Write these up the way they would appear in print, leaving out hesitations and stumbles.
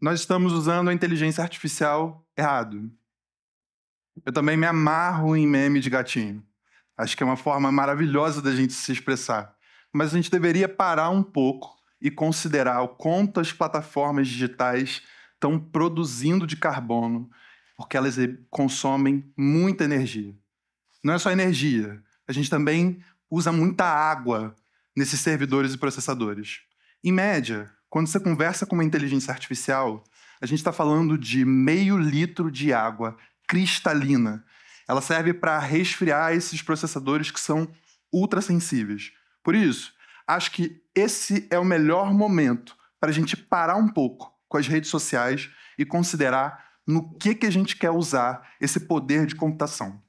Nós estamos usando a inteligência artificial errado. Eu também me amarro em meme de gatinho. Acho que é uma forma maravilhosa da gente se expressar. Mas a gente deveria parar um pouco e considerar o quanto as plataformas digitais estão produzindo de carbono, porque elas consomem muita energia. Não é só energia, a gente também usa muita água nesses servidores e processadores. Em média, quando você conversa com uma inteligência artificial, a gente está falando de meio litro de água cristalina. Ela serve para resfriar esses processadores que são ultrassensíveis. Por isso, acho que esse é o melhor momento para a gente parar um pouco com as redes sociais e considerar no que a gente quer usar esse poder de computação.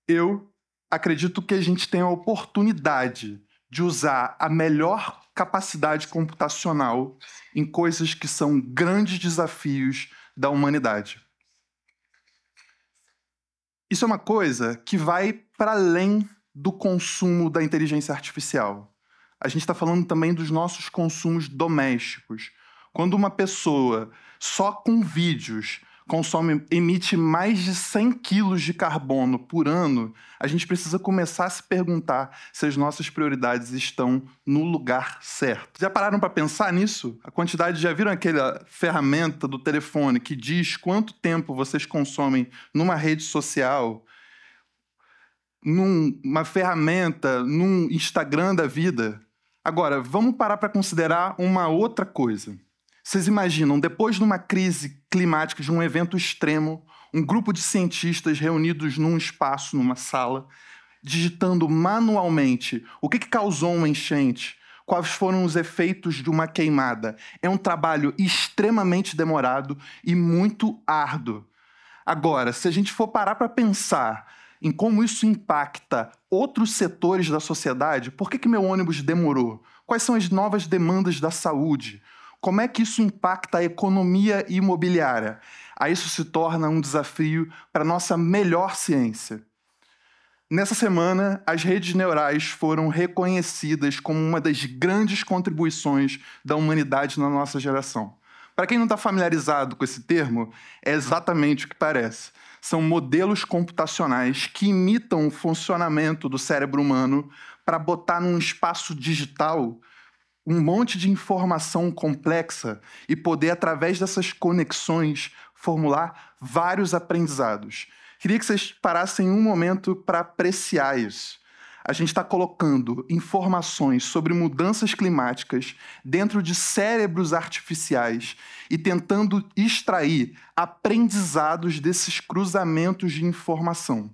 Eu acredito que a gente tem a oportunidade de usar a melhor capacidade computacional em coisas que são grandes desafios da humanidade. Isso é uma coisa que vai para além do consumo da inteligência artificial. A gente está falando também dos nossos consumos domésticos. Quando uma pessoa, só com vídeos, emite mais de 100 quilos de carbono por ano, a gente precisa começar a se perguntar se as nossas prioridades estão no lugar certo. Já pararam para pensar nisso? Já viram aquela ferramenta do telefone que diz quanto tempo vocês consomem numa rede social, numa ferramenta, num Instagram da vida? Agora, vamos parar para considerar uma outra coisa. Vocês imaginam, depois de uma crise climática, de um evento extremo, um grupo de cientistas reunidos num espaço, numa sala, digitando manualmente o que causou uma enchente, quais foram os efeitos de uma queimada. É um trabalho extremamente demorado e muito árduo. Agora, se a gente for parar para pensar em como isso impacta outros setores da sociedade, por que meu ônibus demorou? Quais são as novas demandas da saúde? Como é que isso impacta a economia imobiliária? Aí isso se torna um desafio para a nossa melhor ciência. Nessa semana, as redes neurais foram reconhecidas como uma das grandes contribuições da humanidade na nossa geração. Para quem não está familiarizado com esse termo, é exatamente o que parece. São modelos computacionais que imitam o funcionamento do cérebro humano para botar num espaço digital um monte de informação complexa e poder, através dessas conexões, formular vários aprendizados. Queria que vocês parassem um momento para apreciar isso. A gente está colocando informações sobre mudanças climáticas dentro de cérebros artificiais e tentando extrair aprendizados desses cruzamentos de informação.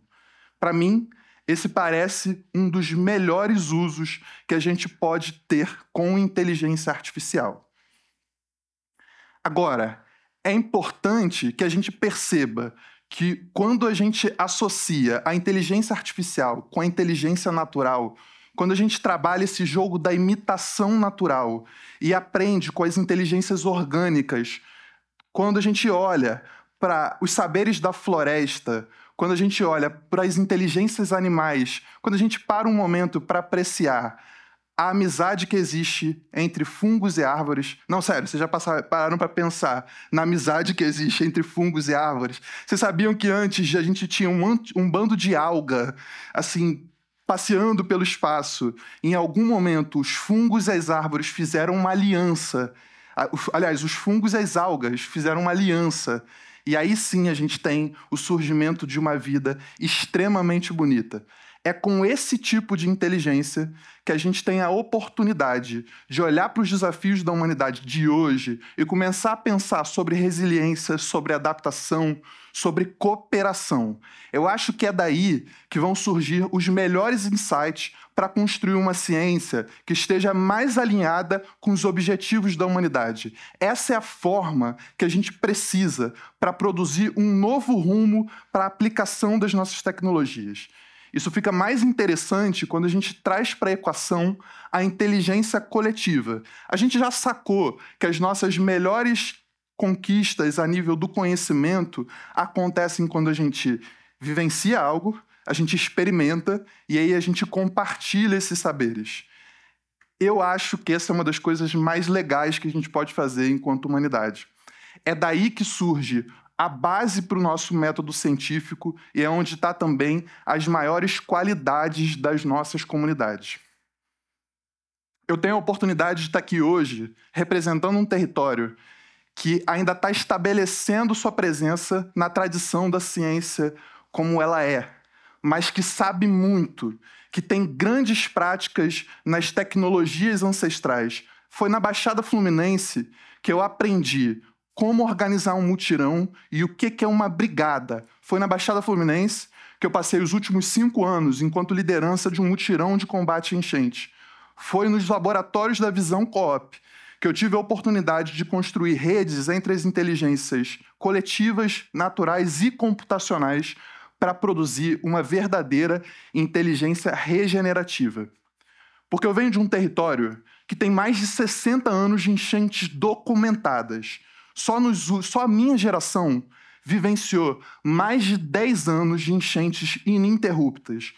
Para mim, esse parece um dos melhores usos que a gente pode ter com inteligência artificial. Agora, é importante que a gente perceba que quando a gente associa a inteligência artificial com a inteligência natural, quando a gente trabalha esse jogo da imitação natural e aprende com as inteligências orgânicas, quando a gente olha para os saberes da floresta, quando a gente olha para as inteligências animais, quando a gente para um momento para apreciar a amizade que existe entre fungos e árvores. Não, sério, vocês já pararam para pensar na amizade que existe entre fungos e árvores? Vocês sabiam que antes a gente tinha um bando de alga, assim, passeando pelo espaço? Em algum momento, os fungos e as árvores fizeram uma aliança. Aliás, os fungos e as algas fizeram uma aliança. E aí sim a gente tem o surgimento de uma vida extremamente bonita. É com esse tipo de inteligência que a gente tem a oportunidade de olhar para os desafios da humanidade de hoje e começar a pensar sobre resiliência, sobre adaptação, sobre cooperação. Eu acho que é daí que vão surgir os melhores insights para construir uma ciência que esteja mais alinhada com os objetivos da humanidade. Essa é a forma que a gente precisa para produzir um novo rumo para a aplicação das nossas tecnologias. Isso fica mais interessante quando a gente traz para a equação a inteligência coletiva. A gente já sacou que as nossas melhores conquistas a nível do conhecimento acontecem quando a gente vivencia algo, a gente experimenta e aí a gente compartilha esses saberes. Eu acho que essa é uma das coisas mais legais que a gente pode fazer enquanto humanidade. É daí que surge a base para o nosso método científico e é onde está também as maiores qualidades das nossas comunidades. Eu tenho a oportunidade de estar aqui hoje representando um território que ainda está estabelecendo sua presença na tradição da ciência como ela é, mas que sabe muito, que tem grandes práticas nas tecnologias ancestrais. Foi na Baixada Fluminense que eu aprendi como organizar um mutirão e o que é uma brigada. Foi na Baixada Fluminense que eu passei os últimos 5 anos enquanto liderança de um mutirão de combate à enchente. Foi nos laboratórios da Visão Coop que eu tive a oportunidade de construir redes entre as inteligências coletivas, naturais e computacionais para produzir uma verdadeira inteligência regenerativa. Porque eu venho de um território que tem mais de 60 anos de enchentes documentadas. Só a minha geração vivenciou mais de 10 anos de enchentes ininterruptas.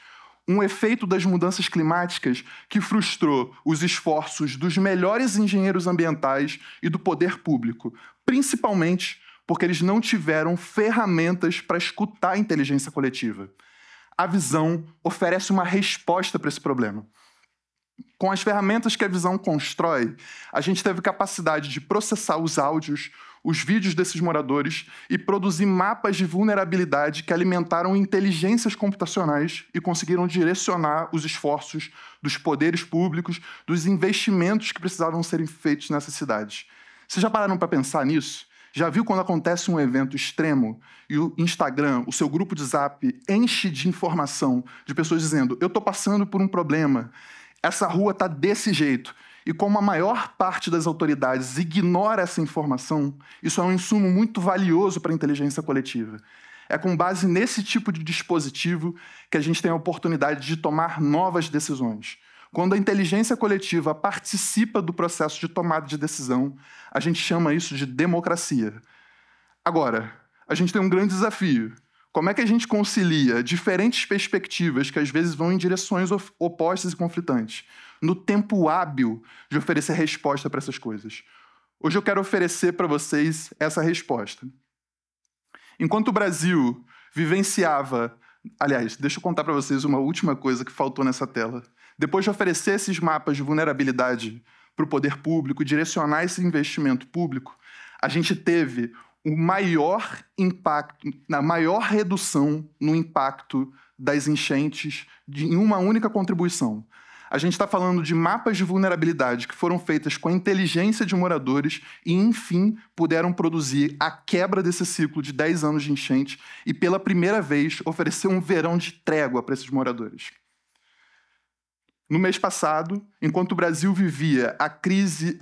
Um efeito das mudanças climáticas que frustrou os esforços dos melhores engenheiros ambientais e do poder público, principalmente porque eles não tiveram ferramentas para escutar a inteligência coletiva. A Visão oferece uma resposta para esse problema. Com as ferramentas que a Visão constrói, a gente teve capacidade de processar os áudios, os vídeos desses moradores e produzir mapas de vulnerabilidade que alimentaram inteligências computacionais e conseguiram direcionar os esforços dos poderes públicos, dos investimentos que precisavam serem feitos nessas cidades. Vocês já pararam para pensar nisso? Já viu quando acontece um evento extremo e o Instagram, o seu grupo de Zap, enche de informação de pessoas dizendo: eu estou passando por um problema, essa rua está desse jeito. E como a maior parte das autoridades ignora essa informação, isso é um insumo muito valioso para a inteligência coletiva. É com base nesse tipo de dispositivo que a gente tem a oportunidade de tomar novas decisões. Quando a inteligência coletiva participa do processo de tomada de decisão, a gente chama isso de democracia. Agora, a gente tem um grande desafio. Como é que a gente concilia diferentes perspectivas que às vezes vão em direções opostas e conflitantes, no tempo hábil de oferecer resposta para essas coisas? Hoje eu quero oferecer para vocês essa resposta. Enquanto o Brasil vivenciava... Aliás, deixa eu contar para vocês uma última coisa que faltou nessa tela. Depois de oferecer esses mapas de vulnerabilidade para o poder público e direcionar esse investimento público, a gente teve o maior impacto, a maior redução no impacto das enchentes em uma única contribuição. A gente está falando de mapas de vulnerabilidade que foram feitas com a inteligência de moradores e, enfim, puderam produzir a quebra desse ciclo de 10 anos de enchente e, pela primeira vez, oferecer um verão de trégua para esses moradores. No mês passado, enquanto o Brasil vivia a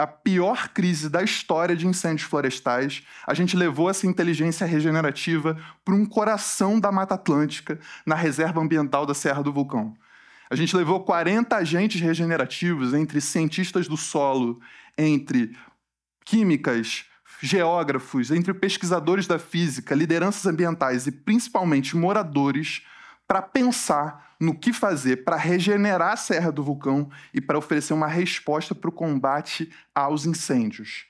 pior crise da história de incêndios florestais, a gente levou essa inteligência regenerativa para um coração da Mata Atlântica, na Reserva Ambiental da Serra do Vulcão. A gente levou 40 agentes regenerativos, entre cientistas do solo, entre químicas, geógrafos, entre pesquisadores da física, lideranças ambientais e principalmente moradores, para pensar no que fazer para regenerar a Serra do Vulcão e para oferecer uma resposta para o combate aos incêndios.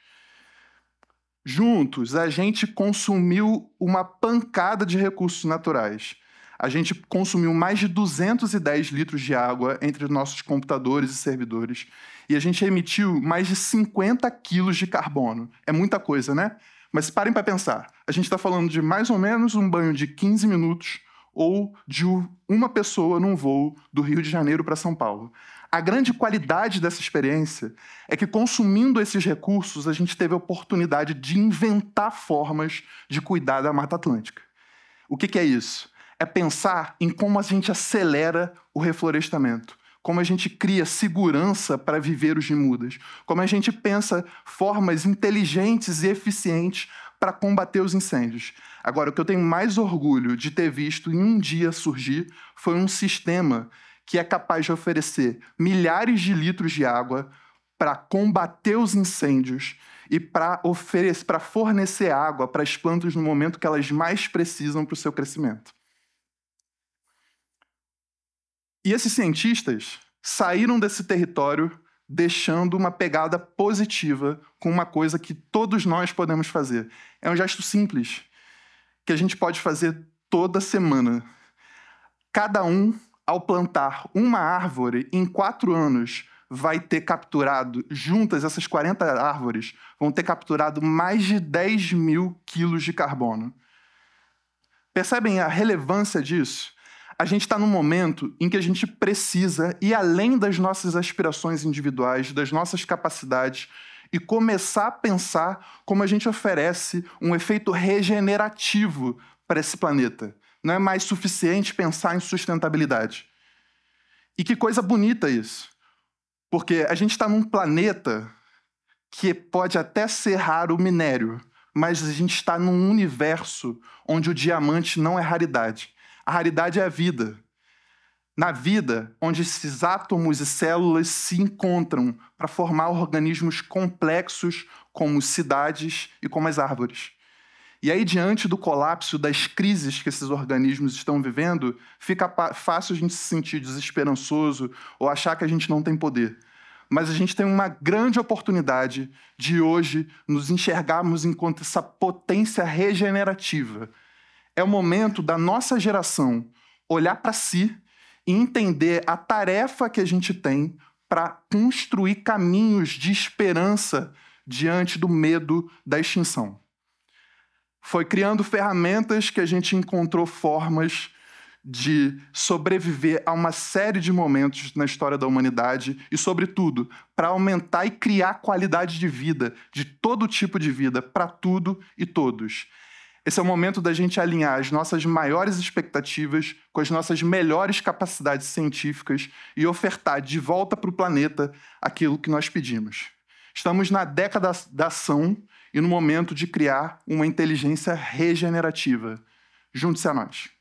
Juntos, a gente consumiu uma pancada de recursos naturais. A gente consumiu mais de 210 litros de água entre nossos computadores e servidores. E a gente emitiu mais de 50 quilos de carbono. É muita coisa, né? Mas parem para pensar. A gente está falando de mais ou menos um banho de 15 minutos ou de uma pessoa num voo do Rio de Janeiro para São Paulo. A grande qualidade dessa experiência é que, consumindo esses recursos, a gente teve a oportunidade de inventar formas de cuidar da Mata Atlântica. O que é isso? É pensar em como a gente acelera o reflorestamento, como a gente cria segurança para viveiros de mudas, como a gente pensa formas inteligentes e eficientes para combater os incêndios. Agora, o que eu tenho mais orgulho de ter visto em um dia surgir foi um sistema que é capaz de oferecer milhares de litros de água para combater os incêndios e para fornecer água para as plantas no momento que elas mais precisam para o seu crescimento. E esses cientistas saíram desse território deixando uma pegada positiva com uma coisa que todos nós podemos fazer. É um gesto simples que a gente pode fazer toda semana. Cada um, ao plantar uma árvore, em 4 anos, vai ter capturado, juntas essas 40 árvores, vão ter capturado mais de 10 mil quilos de carbono. Percebem a relevância disso? A gente está num momento em que a gente precisa ir além das nossas aspirações individuais, das nossas capacidades, e começar a pensar como a gente oferece um efeito regenerativo para esse planeta. Não é mais suficiente pensar em sustentabilidade. E que coisa bonita isso. Porque a gente está num planeta que pode até ser raro o minério, mas a gente está num universo onde o diamante não é raridade. A raridade é a vida. Na vida, onde esses átomos e células se encontram para formar organismos complexos como cidades e como as árvores. E aí, diante do colapso das crises que esses organismos estão vivendo, fica fácil a gente se sentir desesperançoso ou achar que a gente não tem poder. Mas a gente tem uma grande oportunidade de hoje nos enxergarmos enquanto essa potência regenerativa. É o momento da nossa geração olhar para si e entender a tarefa que a gente tem para construir caminhos de esperança diante do medo da extinção. Foi criando ferramentas que a gente encontrou formas de sobreviver a uma série de momentos na história da humanidade e, sobretudo, para aumentar e criar qualidade de vida, de todo tipo de vida, para tudo e todos. Esse é o momento da gente alinhar as nossas maiores expectativas com as nossas melhores capacidades científicas e ofertar de volta para o planeta aquilo que nós pedimos. Estamos na década da ação e no momento de criar uma inteligência regenerativa. Junte-se a nós.